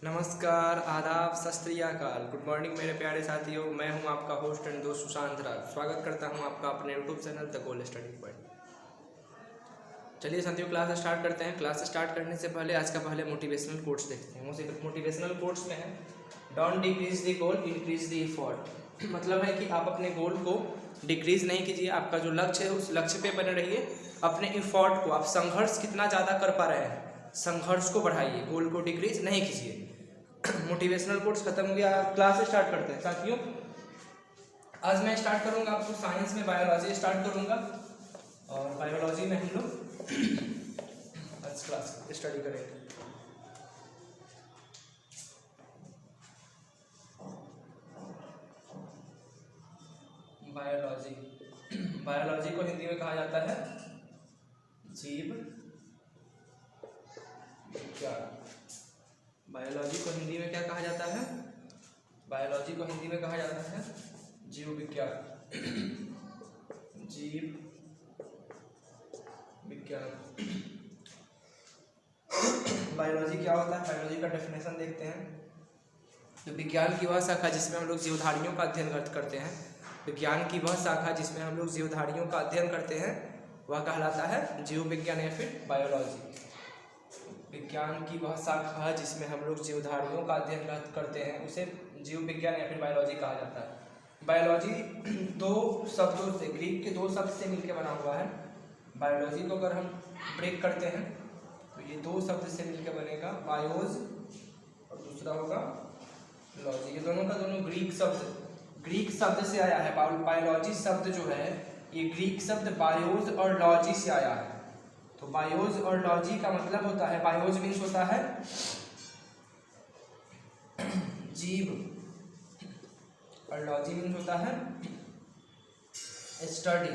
नमस्कार, आदाब, सत श्री अकाल, गुड मॉर्निंग मेरे प्यारे साथियों। मैं हूं आपका होस्ट एंड दोस्त सुशांत राज। स्वागत करता हूं आपका अपने YouTube channel the goal study point. चलिए साथियों, क्लास स्टार्ट करते हैं। क्लास स्टार्ट करने से पहले आज का पहले मोटिवेशनल कोट्स देखते हैं। मोटिवेशनल कोट्स में है don't decrease the goal, increase the effort. मतलब है कि आप अपने गोल को डिक्रीज नहीं कीजिए, आपका जो लक्ष्य है उस लक्ष्य पे बने रहिए। अपने एफर्ट को, आप संघर्ष कितना ज़्यादा कर पा रहे हैं, संघर्ष को बढ़ाइए, गोल को डिक्रीज नहीं कीजिए। मोटिवेशनल कोर्स खत्म हो गया। क्लास स्टार्ट करते हैं साथियों। आज मैं स्टार्ट करूंगा आपको साइंस में बायोलॉजी स्टार्ट करूंगा, और बायोलॉजी में हम लोग आज क्लास स्टडी करेंगे। बायोलॉजी को हिंदी में कहा जाता है जीव विज्ञान। बायोलॉजी को हिंदी में क्या कहा जाता है? बायोलॉजी को हिंदी में कहा जाता है जीव विज्ञान। जीव विज्ञान। बायोलॉजी क्या होता है? बायोलॉजी का डेफिनेशन देखते हैं। तो विज्ञान की वह शाखा जिसमें हम लोग जीवधारियों का अध्ययन करते हैं, विज्ञान की वह शाखा जिसमें हम लोग जीवधारियों का अध्ययन करते हैं, वह कहलाता है जीव विज्ञान या फिर बायोलॉजी। विज्ञान की वह शाखा जिसमें हम लोग जीवधारियों का अध्ययन करते हैं उसे जीव विज्ञान या फिर बायोलॉजी कहा जाता है। बायोलॉजी दो शब्दों से, ग्रीक के दो शब्द से मिलकर बना हुआ है। बायोलॉजी को अगर हम ब्रेक करते हैं तो ये दो शब्द से मिलकर बनेगा, बायोज और दूसरा होगा लॉजी। ये दोनों का दोनों ग्रीक शब्द से आया है। बायोलॉजी शब्द जो है ये ग्रीक शब्द बायोज और लॉजी से आया है। तो बायोज और लॉजी का मतलब होता है, बायोज मीन्स होता है जीव और लॉजी मीन्स होता है स्टडी,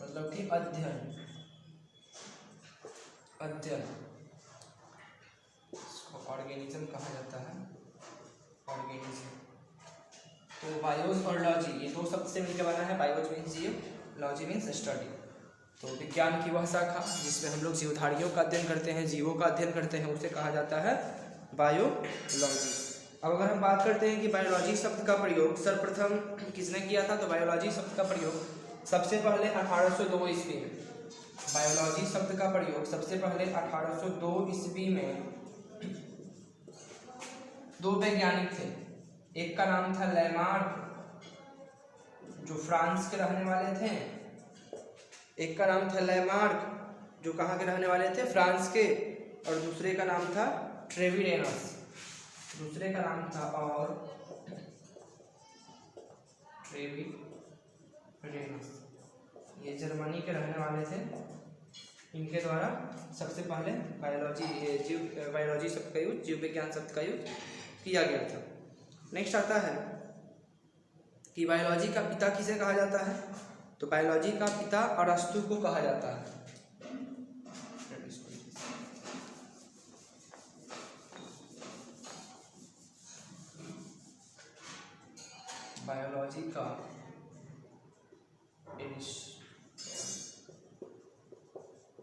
मतलब कि अध्ययन। इसको ऑर्गेनिज्म कहा जाता है, ऑर्गेनिज्म। तो बायोज और लॉजी ये दो शब्द से मिलकर बना है। बायोज मीन्स जीव, लॉजी मीन्स स्टडी। तो विज्ञान की वह शाखा जिसमें हम लोग जीवधारियों का अध्ययन करते हैं, जीवों का अध्ययन करते हैं, उसे कहा जाता है बायोलॉजी। अब अगर हम बात करते हैं कि बायोलॉजी शब्द का प्रयोग सर्वप्रथम किसने किया था, तो बायोलॉजी शब्द का प्रयोग सबसे पहले 1802 ईस्वी में, बायोलॉजी शब्द का प्रयोग सबसे पहले 1802 ईस्वी में दो वैज्ञानिक थे। एक का नाम था लेमार्क, जो फ्रांस के रहने वाले थे। एक का नाम था लेमार्क, जो कहाँ के रहने वाले थे, फ्रांस के। और दूसरे का नाम था ट्रेविडेनस। दूसरे का नाम था और ट्रेविडेनस, ये जर्मनी के रहने वाले थे। इनके द्वारा सबसे पहले बायोलॉजी शब्द का यूज, जीव विज्ञान शब्द का यूज किया गया था। नेक्स्ट आता है कि बायोलॉजी का पिता किसे कहा जाता है, तो बायोलॉजी का पिता अरस्तु को कहा जाता है। बायोलॉजी का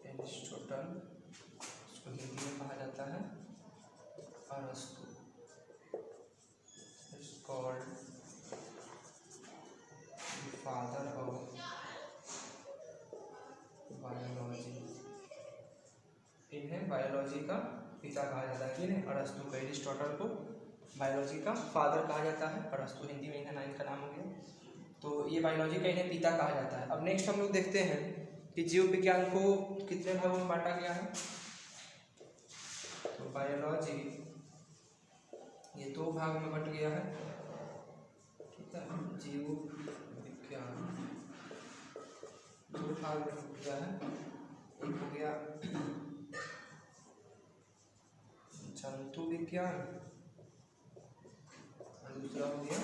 एरिस्टोटल, इसको हिंदी में कहा जाता है अरस्तु। Is called father of biology. इन्हें बायोलॉजी का पिता कहा जाता है। किन्हें? अरस्तु को, एरिस्टोटल को बायोलॉजी का फादर कहा जाता है। अरस्तु हिंदी में इन्हें नाइन का नाम हो गया। तो ये बायोलॉजी का इन्हें पिता कहा जाता है। अब नेक्स्ट हम लोग देखते हैं कि जीव विज्ञान को कितने भागों में बांटा गया है। तो बायोलॉजी ये दो भाग में बंट गया है, ठीक है। जीव विज्ञान दो भाग में बंट गया है। एक हो गया जंतु विज्ञान और दूसरा हो गया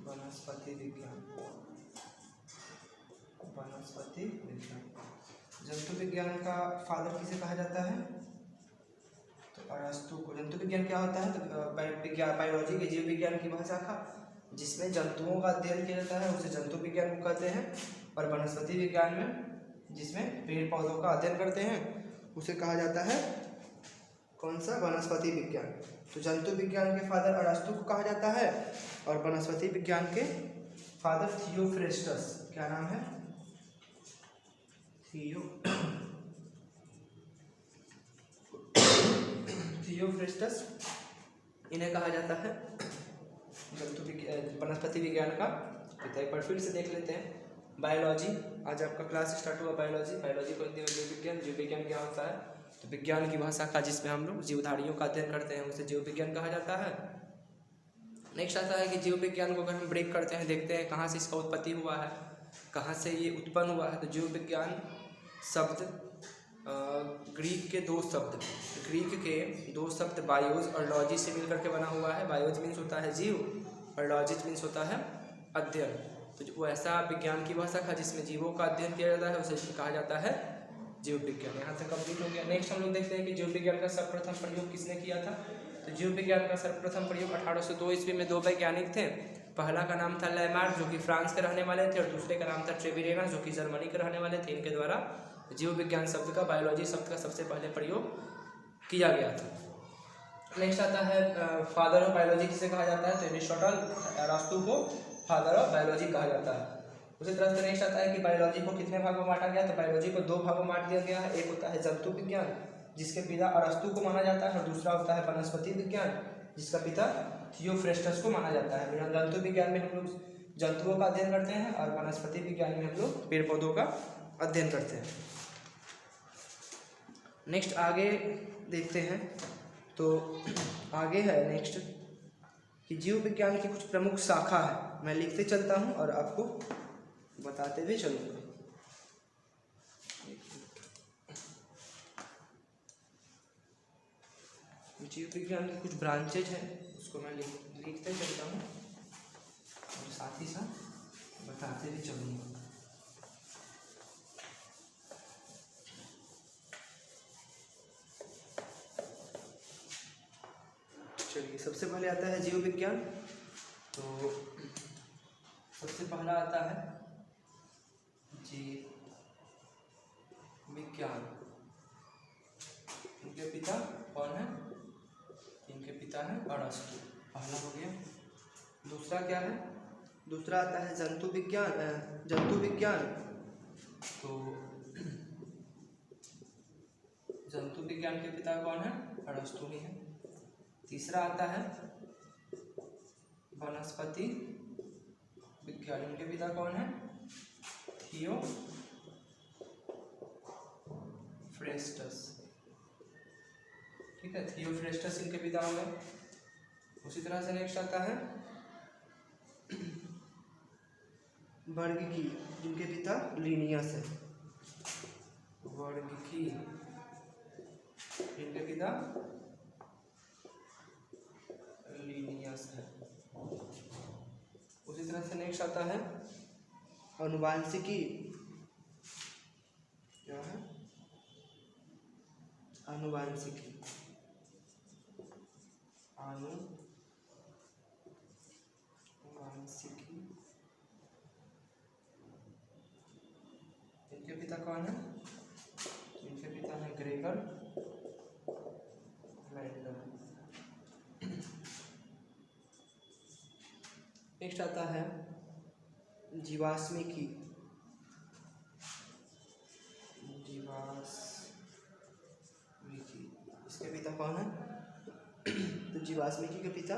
वनस्पति विज्ञान। जंतु विज्ञान का फादर किसे कहा जाता है, तो अरस्तु को। जंतु विज्ञान क्या होता है, तो बायोलॉजी के जीव विज्ञान की वह शाखा जिसमें जंतुओं का अध्ययन किया जाता है उसे जंतु विज्ञान को कहते हैं। और वनस्पति विज्ञान में जिसमें पेड़ पौधों का अध्ययन करते हैं उसे कहा जाता है कौन सा? वनस्पति विज्ञान। तो जंतु विज्ञान के फादर अरस्तु को कहा जाता है और वनस्पति विज्ञान के फादर थियोफ्रेस्टस। क्या नाम है? थियोफ्रेस्टस, इन्हें कहा जाता है वनस्पति विज्ञान का पिता। एक बार फिर से देख लेते हैं। बायोलॉजी, आज आपका क्लास स्टार्ट हुआ बायोलॉजी। बायोलॉजी को हिंदी में जीव विज्ञान। जीव विज्ञान क्या होता है? तो विज्ञान की वह शाखा जिसमें हम लोग जीवधारियों का अध्ययन करते हैं, उसे जीव विज्ञान कहा जाता है। नेक्स्ट आता है कि जीव विज्ञान को अगर हम ब्रेक करते हैं, देखते हैं कहाँ से इसका उत्पत्ति हुआ है, कहाँ से ये उत्पन्न हुआ है। तो जीव विज्ञान शब्द ग्रीक के दो शब्द बायोज और लॉजी से मिलकर के बना हुआ है। बायोज मीन्स होता है जीव और लॉजिज मीन्स होता है अध्ययन। तो वो ऐसा विज्ञान की वह शाखा जिसमें जीवों का अध्ययन किया जाता है, उसे कहा जाता है जीव विज्ञान। यहाँ तक कंप्लीट हो गया। नेक्स्ट हम लोग देखते हैं कि जीव विज्ञान का सर्वप्रथम प्रयोग किसने किया था। तो जीव विज्ञान का सर्वप्रथम प्रयोग 1802 ईस्वी में दो वैज्ञानिक थे। पहला का नाम था लैमार्क, जो कि फ्रांस के रहने वाले थे, और दूसरे का नाम था ट्रेविरेना, जो कि जर्मनी के रहने वाले थे। इनके द्वारा जीव विज्ञान शब्द का, बायोलॉजी शब्द का सबसे पहले प्रयोग किया गया था। नेक्स्ट आता है फादर ऑफ बायोलॉजी किसे कहा जाता है। तो एरिस्टोटल, अरस्तु को फादर ऑफ बायोलॉजी कहा जाता है। उसी तरह से नेक्स्ट आता है कि बायोलॉजी को कितने भागों में बांटा गया। तो बायोलॉजी को दो भागों में बांट दिया गया है। एक होता है जंतु विज्ञान, जिसके पिता अरस्तु को माना जाता है, और दूसरा होता है वनस्पति विज्ञान, जिसका पिता थियोफ्रेस्टस को माना जाता है। जंतु विज्ञान में हम लोग जंतुओं का अध्ययन करते हैं और वनस्पति विज्ञान में हम लोग पेड़ पौधों का अध्ययन करते हैं। नेक्स्ट आगे देखते हैं। तो आगे है नेक्स्ट कि जीव विज्ञान की कुछ प्रमुख शाखा है। मैं लिखते चलता हूँ और आपको बताते हुए चलूँगा। जीव विज्ञान की कुछ ब्रांचेज हैं, उसको मैं लिखते चलता हूँ और साथ ही साथ बताते भी चलूँगा। चलिए, सबसे पहले आता है जीव विज्ञान। तो सबसे पहला आता है जीव विज्ञान। इनके पिता कौन है? इनके पिता है अरस्तु। पहला हो गया। दूसरा क्या है? दूसरा आता है जंतु विज्ञान। तो जंतु विज्ञान के पिता कौन है? अरस्तु ही है। तीसरा आता है वनस्पति विज्ञान। इनके पिता कौन है? थियोफ्रेस्टस। ठीक है, थियोफ्रेस्टस इनके पिता हो गए। उसी तरह से नेक्स्ट आता है वर्गिकी। इनके पिता लीनियस है। वर्गिकी, इनके पिता लीनियस है। उसी तरह से नेक्स्ट आता है अनुवांशिकी। क्या है? अनुवांशिकी। इनके पिता कौन है? इनके पिता है ग्रेगर मेंडल। नेक्स्ट आता है जीवाश्मिकी। इसके पिता कौन है? तो जीवाश्मिकी के पिता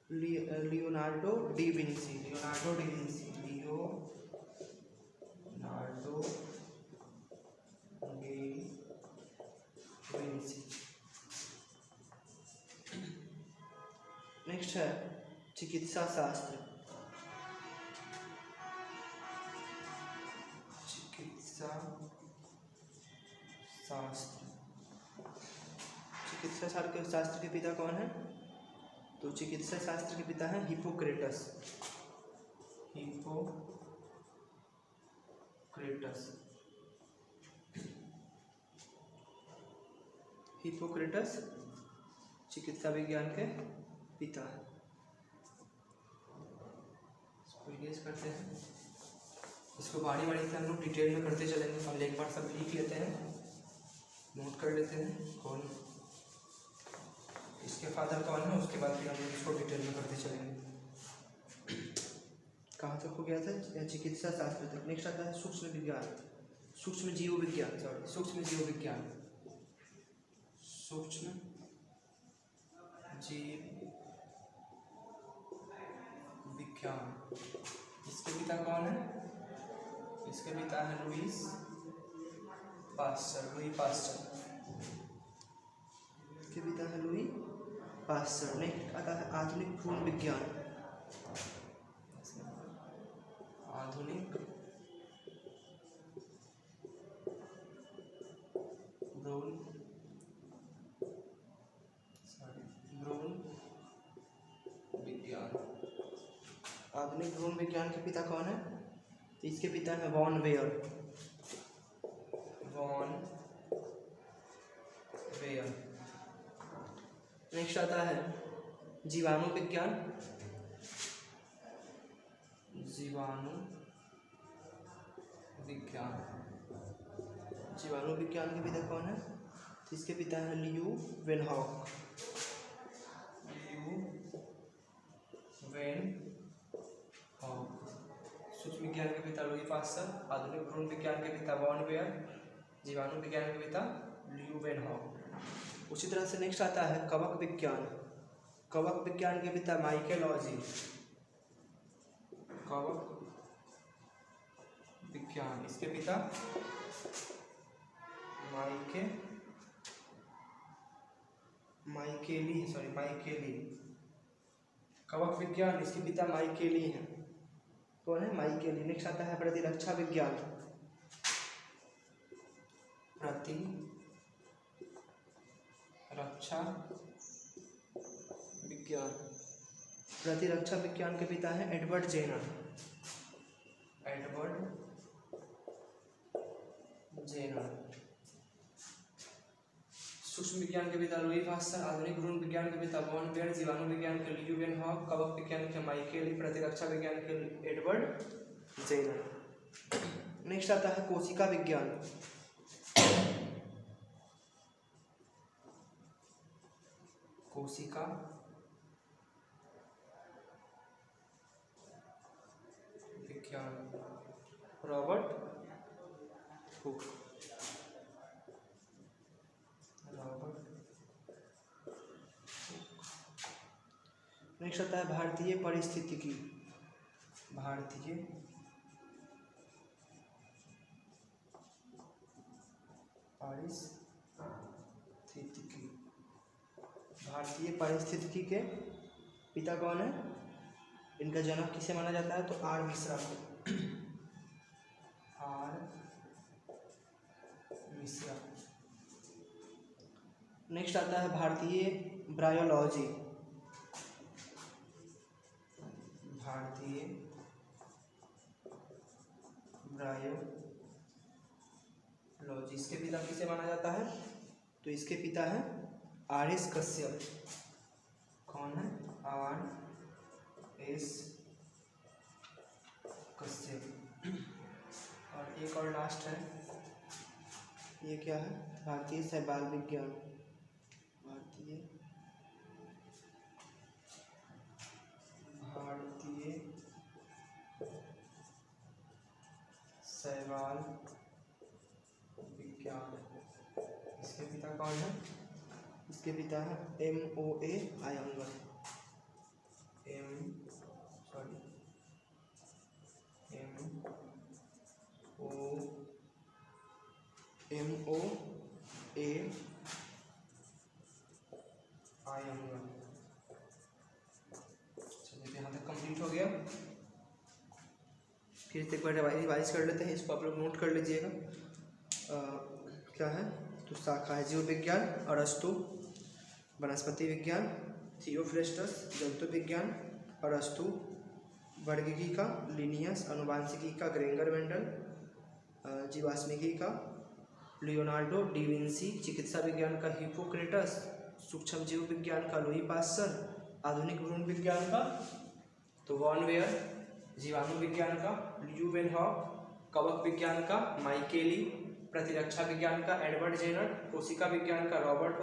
लियोनार्डो डी विंसी। नेक्स्ट है चिकित्सा शास्त्र। चिकित्सा शास्त्र के पिता कौन है? तो चिकित्सा शास्त्र के पिता हैं हिप्पोक्रेटस। हिप्पोक्रेटस चिकित्सा विज्ञान के पिता है। इसको इरेज करते हैं। इसको बारी बारी से हम लोग डिटेल में करते चलेंगे। हम एक बार सब लिख लेते हैं। नोट कर लेते हैं कौन इसके फादर कौन है, उसके बाद फिर हम लोग इसको डिटेल में करते चलेंगे। कहाँ तक हो गया था? चिकित्सा शास्त्र तक। नेक्स्ट आता है सूक्ष्म विज्ञान, सूक्ष्म जीव विज्ञान, सॉरी सूक्ष्म जीव विज्ञान, सूक्ष्म जीव विज्ञान। इसके पिता कौन है? इसके पिता है लुईस पास्चर, लुई पास्चर। इसके पिता है लुई पास्चर। नेक्स्ट आता है आधुनिक भ्रूण विज्ञान, आधुनिक भ्रूण विज्ञान। आधुनिक भ्रूण विज्ञान के पिता कौन है? इसके पिता है von Baer, von Baer. Next आता है जीवाणु विज्ञान, जीवाणु विज्ञान। जीवाणु विज्ञान के पिता कौन है? इसके पिता है Leeuwenhoek, Leeuwenhoek. सूक्ष्म विज्ञान के पिता लुई पास्चर, आधुनिक भ्रूण विज्ञान के पिता वॉन वेयर, जीवाणु विज्ञान के पिता लियू वेन हॉक। उसी तरह से नेक्स्ट आता है कवक विज्ञान, कवक विज्ञान के पिता माइकेलॉजी, कवक विज्ञान। इसके पिता माइकेली। कवक विज्ञान, इसके पिता माइकेली हैं। कौन है? माइकेली। नेक्स्ट आता है प्रतिरक्षा विज्ञान, प्रतिरक्षा विज्ञान। प्रतिरक्षा विज्ञान के पिता हैं एडवर्ड जेनर, एडवर्ड जेनर। सूक्ष्म विज्ञान के पिता लुई पास्चर, आधुनिक भ्रूण विज्ञान के पिता वॉन वेयर, जीवाणु विज्ञान के लियू वेन हॉक, कवक विज्ञान के माइकेली, प्रतिरक्षा विज्ञान के एडवर्ड जेनर। नेक्स्ट आता है कोशिका विज्ञान, कोशिका विज्ञान, रॉबर्ट हुक, नेक्स्ट आता है भारतीय पारिस्थितिकी, भारतीय पारिस्थितिकी। भारतीय पारिस्थितिकी के पिता कौन है? इनका जन्म किसे माना जाता है? तो आर मिश्रा को, आर मिश्रा। नेक्स्ट आता है भारतीय ब्रायोलॉजी, भारतीय ब्रायोलॉजी। इसके पिता किसे माना जाता है? तो इसके पिता है आर एस कश्यप। कौन है? R S Kashyap. और एक और लास्ट है, ये क्या है? भारतीय शैवाल विज्ञान, भारतीय शैवाल विज्ञान। इसके पिता कौन है? इसके पिता है MOA आयंगर, MOA आयंगर। चलिए यहाँ तक कंप्लीट हो गया। फिर एक बार रिवाइज कर लेते हैं, इसको आप लोग नोट कर लीजिएगा। क्या है? तो शाखा है जीव विज्ञान, अरस्तु, वनस्पति विज्ञान, थियोफ्रेस्टस, जंतु विज्ञान, अरस्तु, वर्गीकी का, लिनियस, अनुवांशिकी का, ग्रेंगर मेंडल, जीवाश्मिकी का, लियोनार्डो डी विंसी, चिकित्सा विज्ञान का हिप्पोक्रेटस, सूक्ष्म जीव विज्ञान का लुई पास्चर, आधुनिक भ्रूण विज्ञान का तो वॉन वेयर, जीवाणु विज्ञान का लियू वेन हॉक, कवक विज्ञान का माइकेली, प्रतिरक्षा विज्ञान का एडवर्ड जेनर, कोशिका विज्ञान का रॉबर्ट